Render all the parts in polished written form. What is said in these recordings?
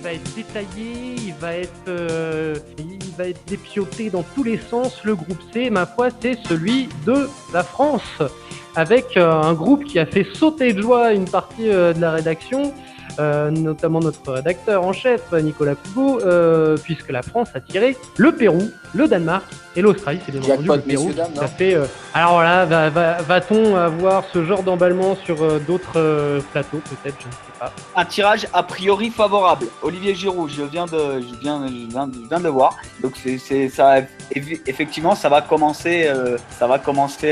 va être détaillé, il va être dépioté dans tous les sens. Le groupe C, ma foi, c'est celui de la France, avec un groupe qui a fait sauter de joie une partie de la rédaction, notamment notre rédacteur en chef, Nicolas Cougo, puisque la France a tiré le Pérou, le Danemark et l'Australie. C'est bien entendu le Pérou qui a fait... alors là, va-t-on avoir ce genre d'emballement sur d'autres plateaux, peut-être, je ne sais pas. Un tirage a priori favorable. Olivier Giroud, je viens de le voir. Donc ça, effectivement, ça va commencer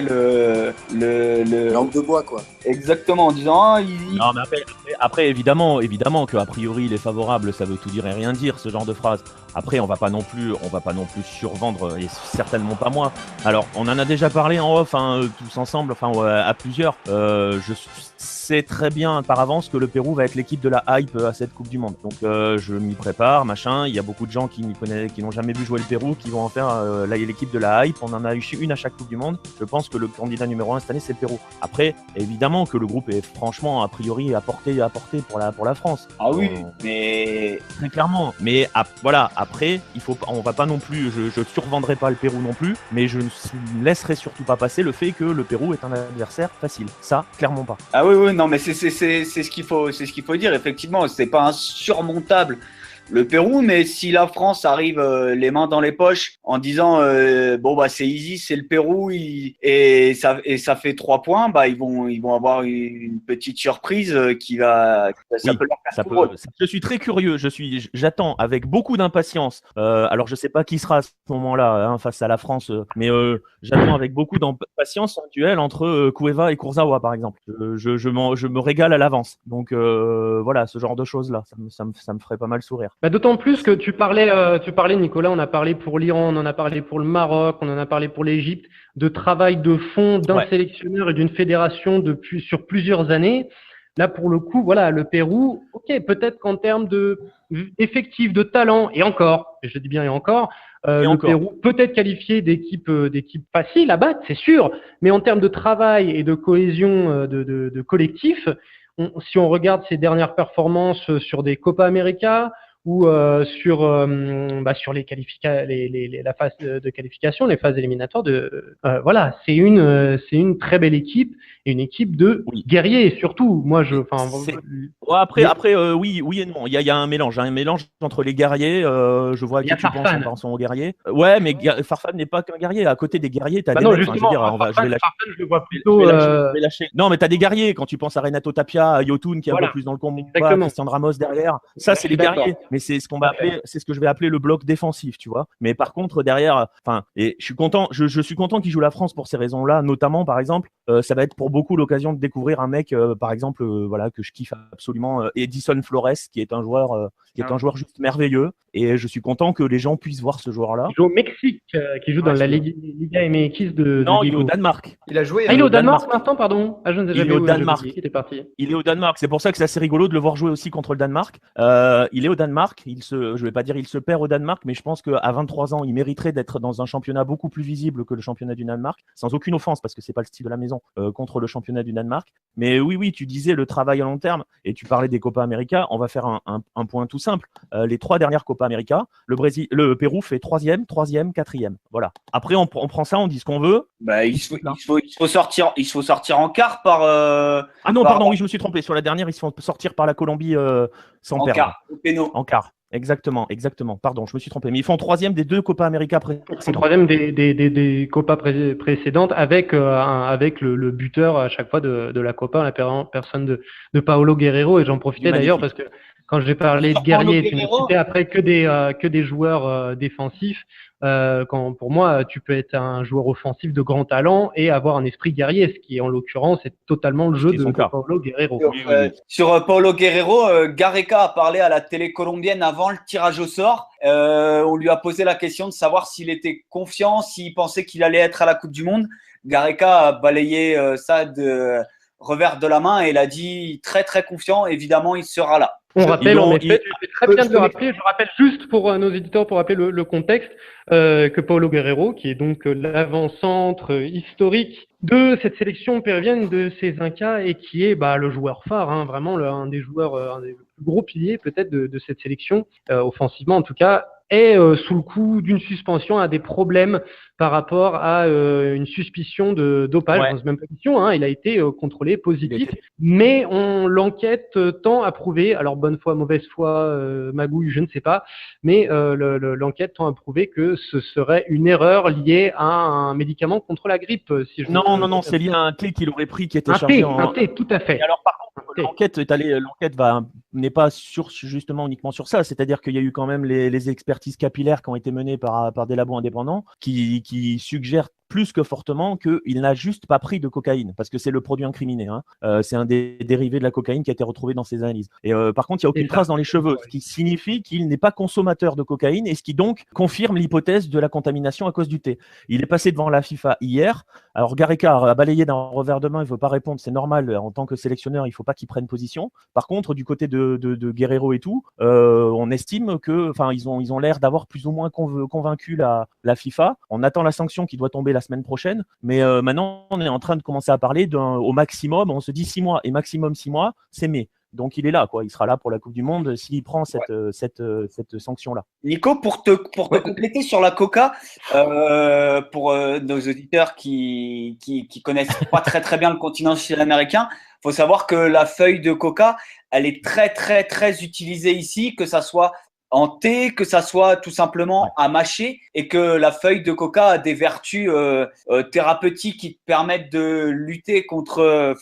le langue de bois, quoi. Exactement, en disant. Non, mais après, évidemment qu'a priori il est favorable, ça veut tout dire et rien dire, ce genre de phrase. Après, on va pas non plus survendre, et certainement pas moi. Alors, on en a déjà parlé en off, tous ensemble, à plusieurs. Je sais très bien par avance que le Pérou va être l'équipe de la hype à cette Coupe du Monde. Donc, je m'y prépare, machin. Il y a beaucoup de gens qui n'ont jamais vu jouer le Pérou, qui vont en faire l'équipe de la hype. On en a eu une à chaque Coupe du Monde. Je pense que le candidat numéro 1 cette année, c'est le Pérou. Après, évidemment que le groupe est franchement, a priori, à portée pour la France. Ah oui, mais très clairement. Mais voilà, après, on va pas non plus, je survendrai pas le Pérou non plus, mais je ne laisserai surtout pas passer le fait que le Pérou est un adversaire facile. Ça, clairement pas. Ah oui, non, mais c'est ce qu'il faut dire. Effectivement, c'est pas insurmontable le Pérou, mais si la France arrive les mains dans les poches en disant c'est easy, c'est le Pérou et ça fait 3 points, ils vont avoir une petite surprise ça peut leur faire tout. Je suis très curieux, j'attends avec beaucoup d'impatience. Alors je sais pas qui sera à ce moment-là face à la France, mais j'attends avec beaucoup d'impatience un duel entre Cueva et Kurzawa par exemple. Je me régale à l'avance. Donc voilà, ce genre de choses là, ça me ferait pas mal sourire. D'autant plus que tu parlais Nicolas, on a parlé pour l'Iran, on en a parlé pour le Maroc, on en a parlé pour l'Égypte, de travail de fond d'un sélectionneur et d'une fédération sur plusieurs années. Là, pour le coup, voilà, le Pérou, ok, peut-être qu'en termes d'effectifs, de talent, et encore, je dis bien et encore, Pérou peut être qualifié d'équipe facile à battre, c'est sûr, mais en termes de travail et de cohésion de collectif, si on regarde ses dernières performances sur des Copa América, ou sur la phase de qualification, les phases éliminatoires voilà, c'est une très belle équipe et une équipe de guerriers surtout. Moi après oui et non, il y a un mélange entre les guerriers, je vois qui tu penses en pensant aux guerriers. Ouais, mais Farfan n'est pas qu'un guerrier, à côté des guerriers, tu as non, justement, je le vois plutôt je vais lâcher. Non, mais tu as des guerriers quand tu penses à Renato Tapia, à Yotun qui est un peu plus dans le combat, Christian Ramos derrière. Ça c'est les guerriers. Mais c'est ce qu'on va appeler, c'est ce que je vais appeler le bloc défensif, tu vois. Mais par contre derrière, et je suis content qu'il joue la France pour ces raisons-là, notamment par exemple, ça va être pour beaucoup l'occasion de découvrir un mec, par exemple, que je kiffe absolument, Edison Flores, qui est un joueur juste merveilleux, et je suis content que les gens puissent voir ce joueur-là. Il joue au Mexique, qui joue dans la Liga MX de. Non, il est au Danemark. Il a joué. Il est au Danemark maintenant, pardon. Je ne sais jamais. Il est au Danemark. Il était parti. Il est au Danemark. C'est pour ça que c'est assez rigolo de le voir jouer aussi contre le Danemark. Il est au Danemark. Je vais pas dire il se perd au Danemark, mais je pense qu'à 23 ans, il mériterait d'être dans un championnat beaucoup plus visible que le championnat du Danemark, sans aucune offense, parce que c'est pas le style de la maison, contre le championnat du Danemark. Mais oui, tu disais le travail à long terme, et tu parlais des Copa América. On va faire un point tout simple. Les 3 dernières Copa América, le Pérou fait 3e, 4e. Voilà. Après, on prend ça, on dit ce qu'on veut. Il faut sortir en quart par. Ah non, pardon, oui, je me suis trompé. Sur la dernière, ils se font sortir par la Colombie sans perdre. En quart. Exactement. Pardon, je me suis trompé. Mais ils font 3e des 2 Copa América précédentes. 3e des Copa précédentes avec le buteur à chaque fois de la Copa, la personne de Paolo Guerrero. Et j'en profitais d'ailleurs parce que quand j'ai parlé de guerriers, tu me citais après que des joueurs défensifs. Pour moi, tu peux être un joueur offensif de grand talent et avoir un esprit guerrier, ce qui en l'occurrence est totalement le jeu de Paolo Guerrero. Sur Paolo Guerrero, Gareca a parlé à la télé colombienne avant le tirage au sort. On lui a posé la question de savoir s'il était confiant, s'il pensait qu'il allait être à la Coupe du Monde. Gareca a balayé ça de revers de la main et il a dit très très confiant, évidemment il sera là. On rappelle, en effet, tu fais très bien de le je- rappeler. Je rappelle juste pour nos éditeurs, pour rappeler le contexte, que Paulo Guerrero, qui est donc l'avant-centre historique de cette sélection péruvienne de ces Incas et qui est le joueur phare, hein, vraiment un des joueurs, un des plus gros piliers peut-être de cette sélection, offensivement en tout cas, est sous le coup d'une suspension, a des problèmes par rapport à une suspicion de dopage. Ouais. Je pose même pas question, hein, il a été contrôlé positif, mais l'enquête tend à prouver, alors bonne foi, mauvaise foi, magouille, je ne sais pas, mais l'enquête tend à prouver que ce serait une erreur liée à un médicament contre la grippe. Si je Non, c'est lié à un thé qu'il aurait pris qui était un chargé thé, en. un thé, tout à fait. Et alors, par contre, thé. l'enquête n'est pas justement uniquement sur ça. C'est-à-dire qu'il y a eu quand même les expertises capillaires qui ont été menées par des labos indépendants qui suggèrent plus que fortement qu'il n'a juste pas pris de cocaïne, parce que c'est le produit incriminé. Hein. C'est un des dérivés de la cocaïne qui a été retrouvé dans ses analyses. Et par contre, il n'y a aucune trace dans les cheveux, ce qui signifie qu'il n'est pas consommateur de cocaïne, et ce qui donc confirme l'hypothèse de la contamination à cause du thé. Il est passé devant la FIFA hier. Alors Gareca a balayé d'un revers de main, il ne veut pas répondre, c'est normal, en tant que sélectionneur, il ne faut pas qu'il prenne position. Par contre, du côté de Guerrero et tout, on estime que, ils ont l'air d'avoir plus ou moins convaincu la FIFA. On attend la sanction qui doit tomber la semaine prochaine, mais maintenant on est en train de commencer à parler au maximum, on se dit 6 mois, et maximum 6 mois, c'est mai. Donc il est là, quoi. Il sera là pour la Coupe du Monde s'il prend cette sanction-là. Nico, pour te compléter sur la coca, pour nos auditeurs qui connaissent pas très bien le continent sud-américain, faut savoir que la feuille de coca, elle est très utilisée ici, que ça soit en thé, que ça soit tout simplement à mâcher, et que la feuille de coca a des vertus thérapeutiques qui te permettent de lutter contre,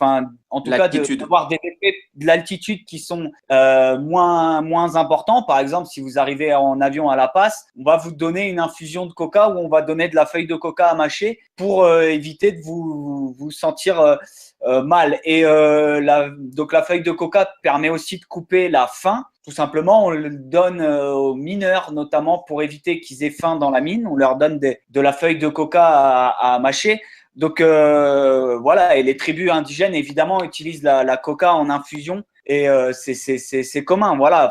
en tout cas d'avoir des effets de l'altitude qui sont moins importants. Par exemple, si vous arrivez en avion à La Paz, on va vous donner une infusion de coca ou on va donner de la feuille de coca à mâcher pour éviter de vous sentir mal. Et donc la feuille de coca permet aussi de couper la faim. Tout simplement, on le donne aux mineurs, notamment pour éviter qu'ils aient faim dans la mine. On leur donne de la feuille de coca à mâcher. Donc voilà, et les tribus indigènes, évidemment, utilisent la coca en infusion. Et c'est commun, voilà.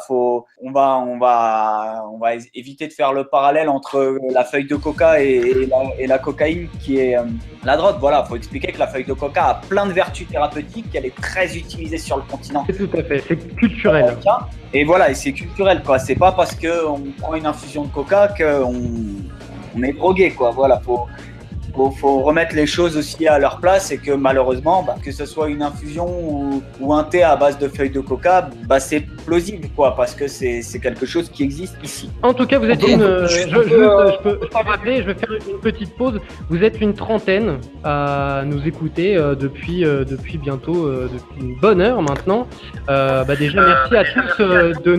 On va éviter de faire le parallèle entre la feuille de coca et la cocaïne qui est la drogue. Voilà, faut expliquer que la feuille de coca a plein de vertus thérapeutiques, qu'elle est très utilisée sur le continent. C'est tout à fait, c'est culturel. Et voilà, et c'est culturel, quoi. C'est pas parce qu'on prend une infusion de coca qu'on est drogué, quoi. Voilà, faut remettre les choses aussi à leur place, et que malheureusement, que ce soit une infusion ou un thé à base de feuilles de coca, c'est plausible, quoi, parce que c'est quelque chose qui existe ici. En tout cas, vous êtes je peux rappeler, je vais faire une petite pause. Vous êtes une trentaine à nous écouter depuis bientôt depuis une bonne heure maintenant. Déjà, merci à tous de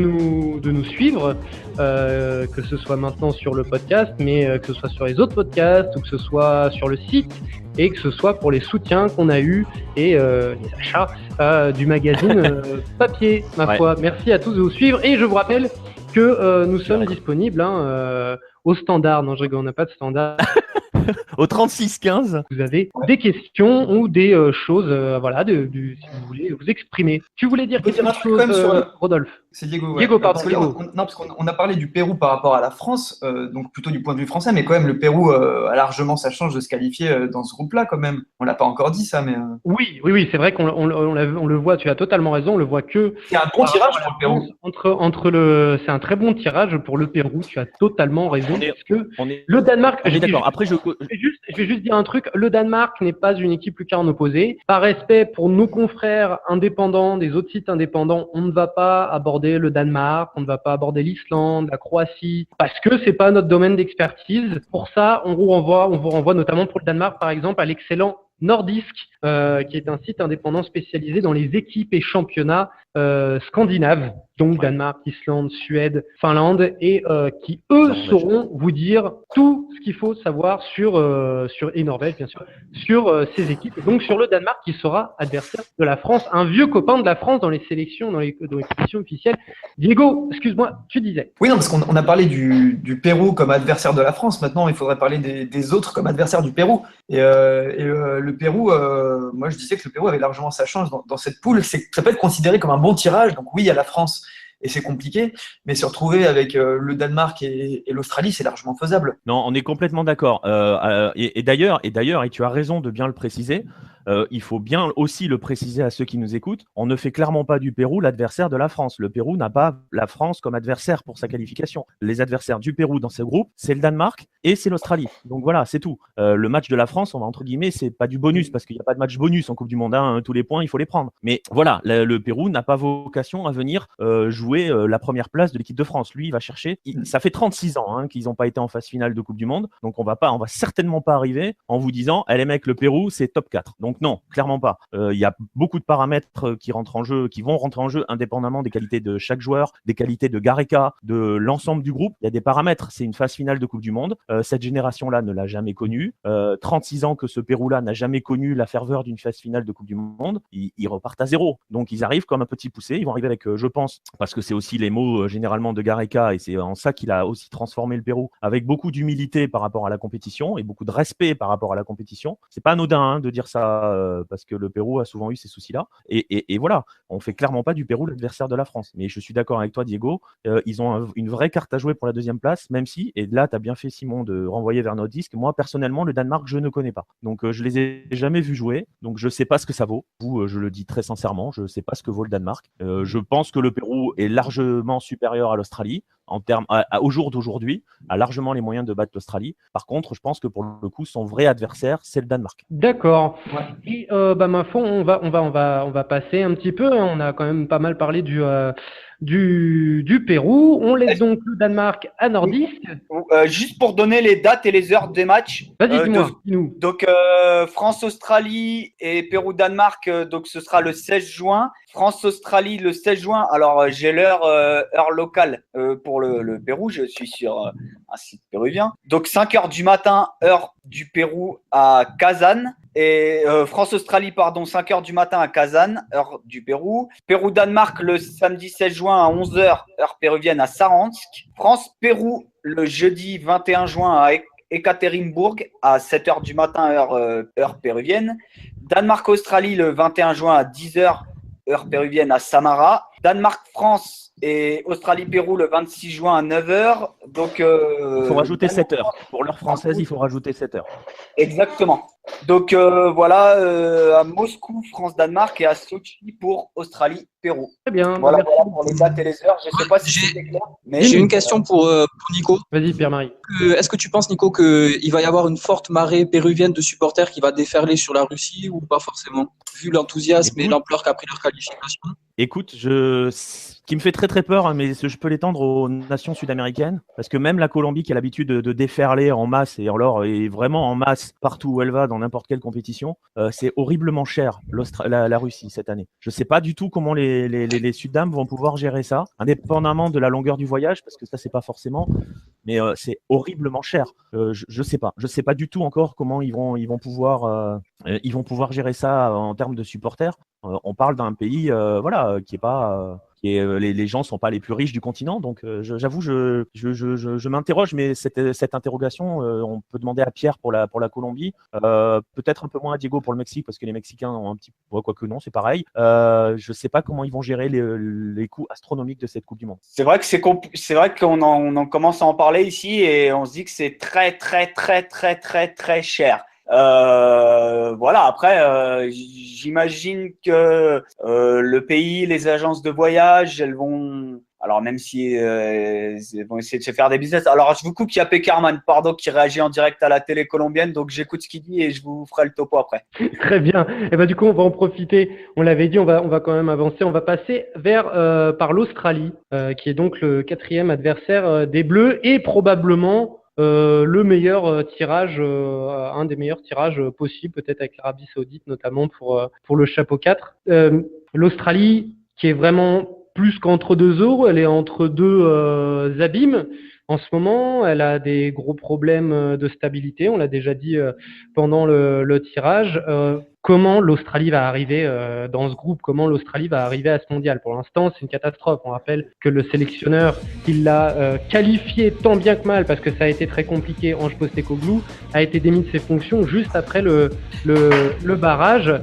nous suivre. Que ce soit maintenant sur le podcast, mais que ce soit sur les autres podcasts, ou que ce soit sur le site, et que ce soit pour les soutiens qu'on a eus et les achats du magazine papier, ma foi. Merci à tous de nous suivre, et je vous rappelle que nous sommes disponibles au standard. Non, je rigole, on n'a pas de standard. Au 36-15. Vous avez des questions ou des choses, si vous voulez vous exprimer. Tu voulais dire quelque chose, Rodolphe? C'est Diego. Ouais. Diego, pardon. Parce qu'on a parlé du Pérou par rapport à la France, donc plutôt du point de vue français, mais quand même le Pérou a largement sa chance de se qualifier dans ce groupe-là quand même. On l'a pas encore dit ça, mais. Oui, c'est vrai qu'on le voit. Tu as totalement raison. On le voit que. C'est un bon tirage pour le Pérou. C'est un très bon tirage pour le Pérou. Tu as totalement raison. Le Danemark. D'accord. Après, je vais juste dire un truc. Le Danemark n'est pas une équipe lucarne opposée. Par respect pour nos confrères indépendants, des autres sites indépendants, on ne va pas aborder le Danemark, on ne va pas aborder l'Islande, la Croatie, parce que c'est pas notre domaine d'expertise. Pour ça, on vous renvoie notamment pour le Danemark, par exemple, à l'excellent Nordisk, qui est un site indépendant spécialisé dans les équipes et championnats scandinaves, donc Danemark, Islande, Suède, Finlande, et qui eux sauront vous dire tout ce qu'il faut savoir sur et Norvège bien sûr, sur ces équipes, et donc sur le Danemark qui sera adversaire de la France, un vieux copain de la France dans les sélections, dans les compétitions officielles. Diego, excuse-moi, tu disais. Oui, non, parce qu'on a parlé du Pérou comme adversaire de la France. Maintenant, il faudrait parler des autres comme adversaires du Pérou. Et le Pérou, moi je disais que le Pérou avait largement sa chance dans cette poule. Ça peut être considéré comme un bon tirage. Donc oui, il y a la France et c'est compliqué. Mais se retrouver avec le Danemark et l'Australie, c'est largement faisable. Non, on est complètement d'accord. Et d'ailleurs, et tu as raison de bien le préciser, il faut bien aussi le préciser à ceux qui nous écoutent, on ne fait clairement pas du Pérou l'adversaire de la France. Le Pérou n'a pas la France comme adversaire pour sa qualification. Les adversaires du Pérou dans ce groupe, c'est le Danemark et c'est l'Australie. Donc voilà, c'est tout. Le match de la France, on va entre guillemets, c'est pas du bonus parce qu'il n'y a pas de match bonus en Coupe du Monde. Hein, tous les points, il faut les prendre. Mais voilà, le Pérou n'a pas vocation à venir jouer la première place de l'équipe de France. Lui, il va chercher. Ça fait 36 ans qu'ils n'ont pas été en phase finale de Coupe du Monde. Donc on va certainement pas arriver en vous disant, les mecs, le Pérou, c'est top 4. Donc non, clairement pas. Il y a beaucoup de paramètres qui rentrent en jeu, qui vont rentrer en jeu indépendamment des qualités de chaque joueur, des qualités de Gareca, de l'ensemble du groupe. Il y a des paramètres. C'est une phase finale de Coupe du Monde. Cette génération-là ne l'a jamais connue. 36 ans que ce Pérou-là n'a jamais connu la ferveur d'une phase finale de Coupe du Monde. Ils repartent à zéro. Donc ils arrivent comme un petit poussé. Ils vont arriver avec, je pense, parce que c'est aussi les mots généralement de Gareca et c'est en ça qu'il a aussi transformé le Pérou, avec beaucoup d'humilité par rapport à la compétition et beaucoup de respect par rapport à la compétition. C'est pas anodin de dire ça parce que le Pérou a souvent eu ces soucis-là. Et voilà, on fait clairement pas du Pérou l'adversaire de la France. Mais je suis d'accord avec toi, Diego, ils ont une vraie carte à jouer pour la deuxième place, même si, et là, tu as bien fait, Simon, de renvoyer vers notre disque. Moi, personnellement, le Danemark, je ne connais pas. Donc, je les ai jamais vus jouer. Donc, je sais pas ce que ça vaut. Vous, je le dis très sincèrement, je sais pas ce que vaut le Danemark. Je pense que le Pérou est largement supérieur à l'Australie. En termes, au jour d'aujourd'hui, a largement les moyens de battre l'Australie. Par contre, je pense que pour le coup, son vrai adversaire, c'est le Danemark. D'accord. Et ma foi, on va passer un petit peu. On a quand même pas mal parlé du Pérou. On laisse donc le Danemark à Nordisk. Juste pour donner les dates et les heures des matchs. Vas-y, dis-nous. Donc, France-Australie et Pérou-Danemark, donc ce sera le 16 juin. France-Australie le 16 juin. Alors, j'ai heure locale pour le Pérou. Je suis sur un site péruvien. Donc, 5h du matin, heure du Pérou à Kazan. Et France-Australie, 5h du matin à Kazan, heure du Pérou. Pérou-Danemark le samedi 16 juin à 11h, heure péruvienne à Saransk. France-Pérou le jeudi 21 juin à Ekaterinbourg à 7h du matin, heure péruvienne. Danemark-Australie le 21 juin à 10h, heure péruvienne à Samara. Danemark-France et Australie-Pérou le 26 juin à 9h. Donc, il faut rajouter 7 heures. Pour l'heure française, il faut rajouter 7 heures. Exactement. Donc voilà, à Moscou, France-Danemark et à Sochi pour Australie-Pérou. Très bien. Voilà pour les dates et les heures. Je ne sais pas si c'est clair. Mais j'ai une question pour Nico. Vas-y, Pierre-Marie. Est-ce que tu penses, Nico, qu'il va y avoir une forte marée péruvienne de supporters qui va déferler sur la Russie ou pas forcément, vu l'enthousiasme et l'ampleur qu'a pris leur qualification? Écoute, ce qui me fait très très peur, mais je peux l'étendre aux nations sud-américaines, parce que même la Colombie qui a l'habitude de déferler en masse et vraiment en masse partout où elle va dans n'importe quelle compétition, c'est horriblement cher la Russie cette année. Je sais pas du tout comment les Sud-Am vont pouvoir gérer ça, indépendamment de la longueur du voyage, parce que ça c'est pas forcément, mais c'est horriblement cher. Je sais pas du tout encore comment ils vont pouvoir gérer ça en termes de supporters. On parle d'un pays qui est pas les gens sont pas les plus riches du continent, donc j'avoue je m'interroge, mais cette interrogation on peut demander à Pierre pour la Colombie, peut-être un peu moins à Diego pour le Mexique parce que les Mexicains ont un petit quoique non c'est pareil. Je sais pas comment ils vont gérer les coûts astronomiques de cette Coupe du Monde. C'est vrai que c'est vrai qu'on en commence à en parler ici et on se dit que c'est très très très très très très cher. Voilà, après, j'imagine que le pays, les agences de voyage, elles vont, alors même si elles vont essayer de se faire des business. Alors, je vous coupe, il y a Peckerman, pardon, qui réagit en direct à la télé colombienne, donc j'écoute ce qu'il dit et je vous ferai le topo après. Très bien. Et ben du coup, on va en profiter. On l'avait dit, on va quand même avancer. On va passer par l'Australie, qui est donc le 4e adversaire des Bleus et probablement le meilleur tirage, un des meilleurs tirages possibles, peut-être avec l'Arabie Saoudite notamment pour le chapeau 4. L'Australie, qui est vraiment plus qu'entre deux eaux, elle est entre deux abîmes. En ce moment, elle a des gros problèmes de stabilité, on l'a déjà dit pendant le tirage. comment l'Australie va arriver dans ce groupe, comment l'Australie va arriver à ce mondial. Pour l'instant, c'est une catastrophe. On rappelle que le sélectionneur qui l'a qualifié tant bien que mal, parce que ça a été très compliqué, Ange Postecoglou, a été démis de ses fonctions juste après le barrage.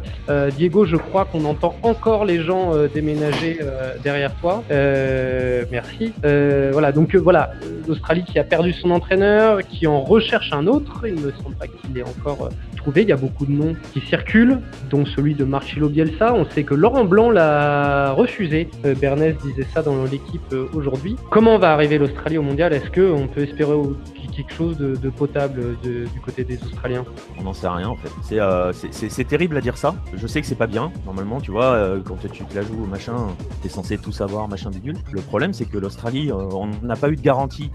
Diego, je crois qu'on entend encore les gens déménager derrière toi. Merci. Voilà, donc voilà, l'Australie qui a perdu son entraîneur, qui en recherche un autre. Il ne me semble pas qu'il ait encore trouvé. Il y a beaucoup de noms qui circulent, dont celui de Marcelo Bielsa. On sait que Laurent Blanc l'a refusé. Bernès disait ça dans l'équipe aujourd'hui. Comment va arriver l'Australie au mondial? Est-ce qu'on peut espérer quelque chose de potable du côté des Australiens? On n'en sait rien en fait. C'est terrible à dire ça. Je sais que c'est pas bien. Normalement, tu vois, quand tu te la joues, machin, t'es censé tout savoir, machin bidule. Le problème, c'est que l'Australie, on n'a pas eu de garantie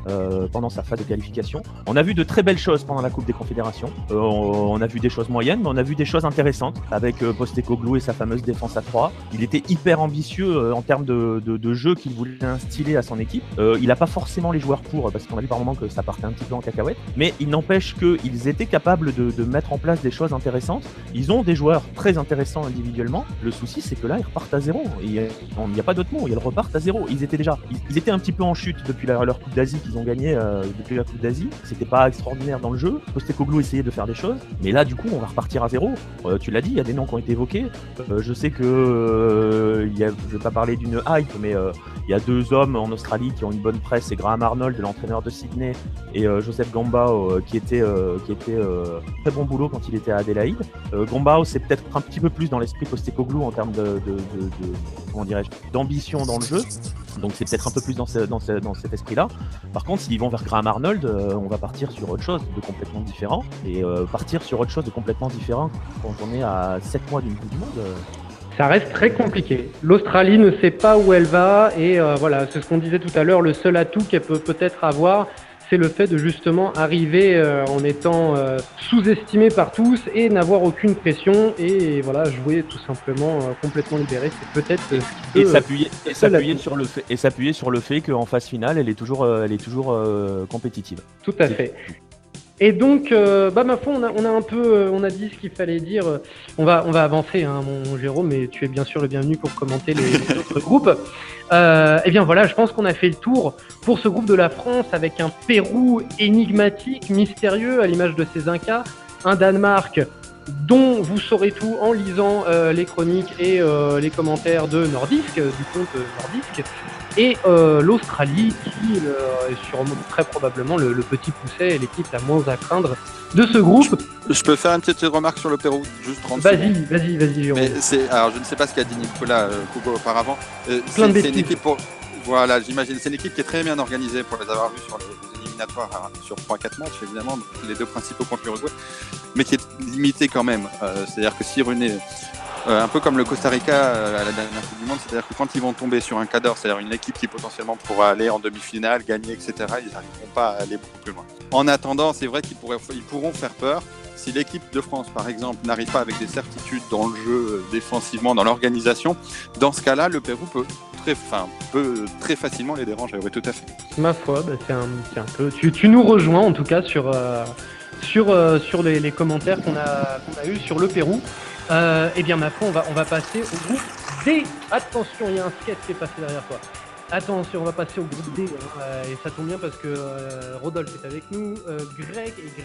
pendant sa phase de qualification. On a vu de très belles choses pendant la Coupe des Confédérations. On a vu des choses moyennes, mais on a vu des choses intéressantes avec Postecoglou et sa fameuse défense à 3. Il était hyper ambitieux en termes de jeu qu'il voulait instiller à son équipe. Il n'a pas forcément les joueurs pour, parce qu'on a vu par moments que ça partait un petit peu en cacahuète, mais il n'empêche qu'ils étaient capables de mettre en place des choses intéressantes. Ils ont des joueurs très intéressants individuellement. Le souci, c'est que là, ils repartent à zéro. Il n'y a pas d'autre mot, ils repartent à zéro. Ils étaient un petit peu en chute depuis leur Coupe d'Asie qu'ils ont gagné depuis la Coupe d'Asie. C'était pas extraordinaire dans le jeu. Postecoglou essayait de faire des choses, mais là, du coup, on va repartir à zéro. Tu l'as dit, il y a des noms qui ont été évoqués. Je sais que je vais pas parler d'une hype, mais il y a deux hommes en Australie qui ont une bonne presse, c'est Graham Arnold, l'entraîneur de Sydney, et Joseph Gombau, qui était très bon boulot quand il était à Adélaïde. Gombau, c'est peut-être un petit peu plus dans l'esprit Postecoglou en termes comment dirais-je, d'ambition dans le jeu. Donc c'est peut-être un peu plus dans cet esprit-là. Par contre, s'ils vont vers Graham Arnold, on va partir sur autre chose de complètement différent. Et partir sur autre chose de complètement différent quand on est à 7 mois d'une Coupe du Monde... Ça reste très compliqué. L'Australie ne sait pas où elle va et voilà, c'est ce qu'on disait tout à l'heure, le seul atout qu'elle peut peut-être avoir, c'est le fait de justement arriver en étant sous-estimé par tous et n'avoir aucune pression et voilà, jouer tout simplement complètement libéré. C'est peut-être s'appuyer sur le fait qu'en phase finale, elle est toujours compétitive. Tout à fait. Et donc, ma foi, on a dit ce qu'il fallait dire. On va avancer, hein, mon Jérôme, mais tu es bien sûr le bienvenu pour commenter les autres groupes. Eh bien voilà, je pense qu'on a fait le tour pour ce groupe de la France avec un Pérou énigmatique, mystérieux, à l'image de ces Incas, un Danemark dont vous saurez tout en lisant les chroniques et les commentaires de Nordisk, du compte Nordisk. Et l'Australie qui est sûrement très probablement le petit pousset et l'équipe la moins à craindre de ce groupe. Je peux faire une petite remarque sur le Pérou, juste 30 secondes. Vas-y, Jérôme. Mais alors je ne sais pas ce qu'a dit Nicolas Cougo auparavant. Plein de bêtises. C'est une équipe voilà, j'imagine. C'est une équipe qui est très bien organisée pour les avoir vus sur les éliminatoires sur 3-4 matchs, évidemment, les deux principaux contre l'Uruguay, mais qui est limitée quand même. C'est-à-dire que si René... un peu comme le Costa Rica à la dernière Coupe du Monde, c'est-à-dire que quand ils vont tomber sur un cadre, c'est-à-dire une équipe qui potentiellement pourra aller en demi-finale, gagner, etc., ils n'arriveront pas à aller beaucoup plus loin. En attendant, c'est vrai qu'ils pourront faire peur. Si l'équipe de France, par exemple, n'arrive pas avec des certitudes dans le jeu, défensivement, dans l'organisation, dans ce cas-là, le Pérou peut très facilement les déranger. Oui, tout à fait. Ma foi, c'est un peu... Tu nous rejoins en tout cas sur les commentaires qu'on a eu sur le Pérou. Eh bien, ma foi, on va passer au groupe D. Attention, il y a un sketch qui est passé derrière toi. Attention, on va passer au groupe D. Et ça tombe bien parce que Rodolphe est avec nous. Greg, qui